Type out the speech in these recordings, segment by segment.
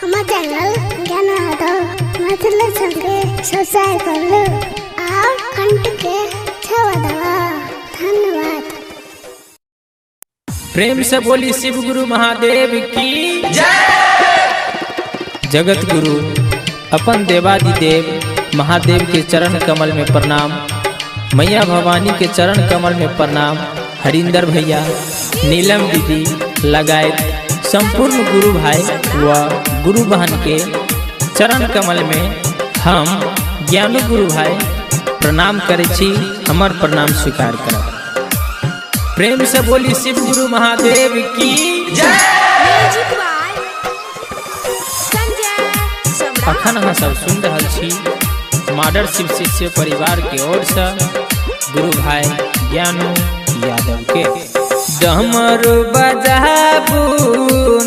हमारे चैनल ज्ञान मतलब संगे सब्सक्राइब कर लो और घंटी के छवा दबा। धन्यवाद। प्रेम से बोली शिव गुरु महादेव की जय। जगत गुरु अपन देवादिदेव महादेव के चरण कमल में प्रणाम। मैया भवानी के चरण कमल में प्रणाम। हरिंदर भैया, नीलम दीदी लगाए संपूर्ण गुरु भाई व गुरु बहन के चरण कमल में हम ज्ञान गुरु भाई प्रणाम करे छी। हमर प्रणाम स्वीकार करब। प्रेम से बोली शिव गुरु महादेव की जय। अखन अहाँ सब सुन रहा छी मॉडल शिव शिष्य परिवार के ओर से गुरु भाई ज्ञानू यादव के। डमरू बजाबू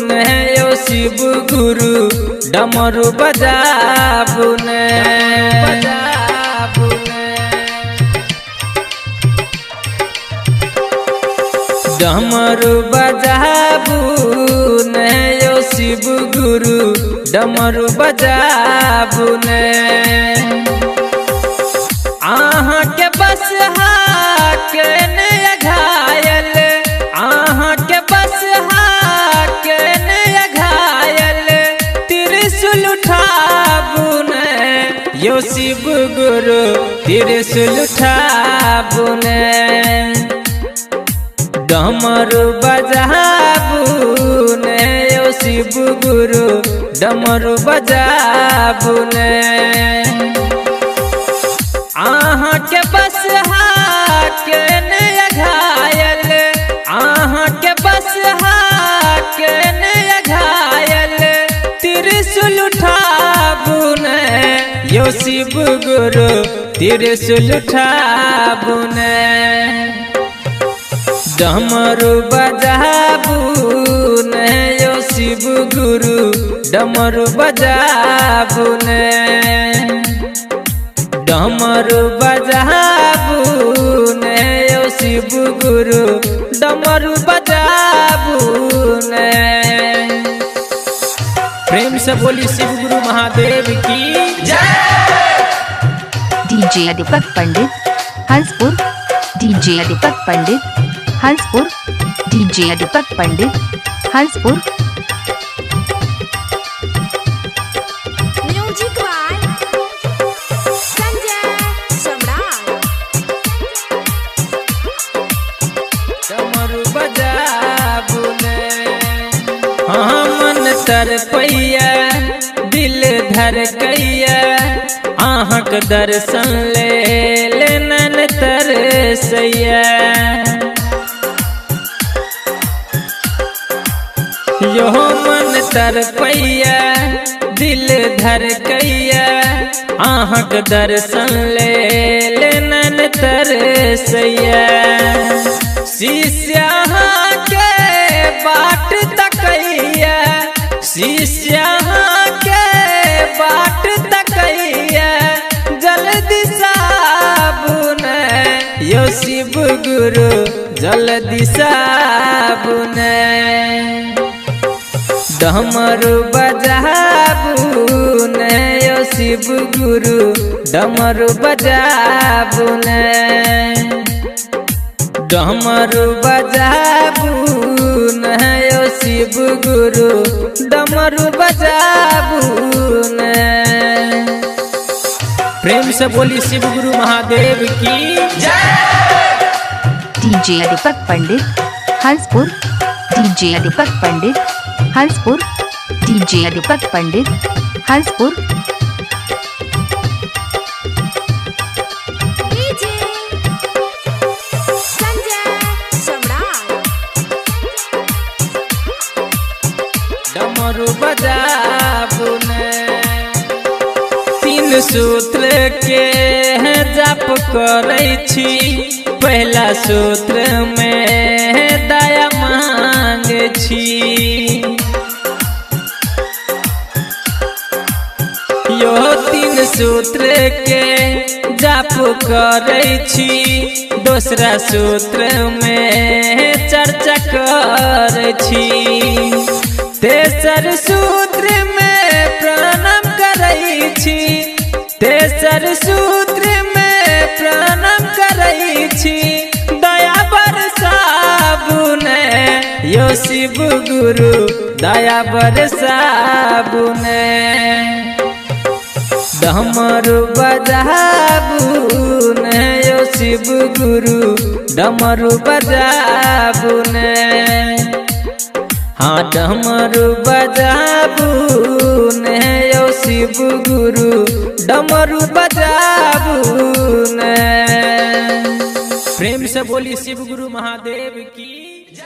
ने यो शिव गुरु, डमरू बजाबू ने डमरू बजाबू ने यो शिव गुरु, डमरू बजाबू ने। आहाँ के बस के ने घायल, आहाँ के बस के ने घायल, त्रिशूल उठाबू ने यो शिव गुरु, त्रिशूल उठाबू ने। डमरू बजाबू ने यो शिव गुरु, डमरू बजाबू ने। आहाँ के बस के ने घायल, आहाँ के बस के ने घायल, त्रिशूल उठाबू ने यो शिव गुरु, त्रिशूल उठाबू ने। डमरू बजाबू ने यो शिव गुरु, डमरू बजाबू ने। डमरू बजाबू ने यो शिव गुरु, डमरू बजाबू ने। प्रेम से बोली शिव गुरु महादेव की जय। DJ Deepak Pandit Hanspur, DJ Deepak Pandit Hanspur, DJ Deepak Pandit Hanspur. Music by Sanjay Samrat. डमरू बजाबू ने। हाँ मन तरपैया दिल धड़कैया, आहक दर्शन ले नन तरसैया। यो मन तरपैया दिल धड़कैया, आहक दर्शन ले नन तरसैया। शिष्या के बाट तकैया, शिष्या के बाट तकैया, जल्दी साबुन यो शिव गुरु, जल्दी साबुन। डमरू बजाबू ने यो शिव गुरु, डमरू बजाबू ने। डमरू बजाबू ने यो शिव गुरु, डमरू बजाबू ने। प्रेम से बोली शिव गुरु महादेव की जय। DJ Deepak Pandit Hanspur, DJ Deepak Pandit Hanspur, DJ Deepak Pandit Hanspur. DJ Sanjay Samrat. डमरू बजाबू ने। तीन सूत्र के जाप करै छी, पहला सूत्र में दया मांगे छी। यो तीन सूत्र के जाप करै छी, दूसरा सूत्र में चर्चा करै छी। तेसर सूत्र में यो शिव गुरु दया बरसाबुने डमरू बजाबुने यो शिव गुरु डमरू बजाबुने हाँ डमरू बजाबुने यो शिव गुरु डमरू बजाबुने। प्रेम से बोली शिव गुरु महादेव की जय।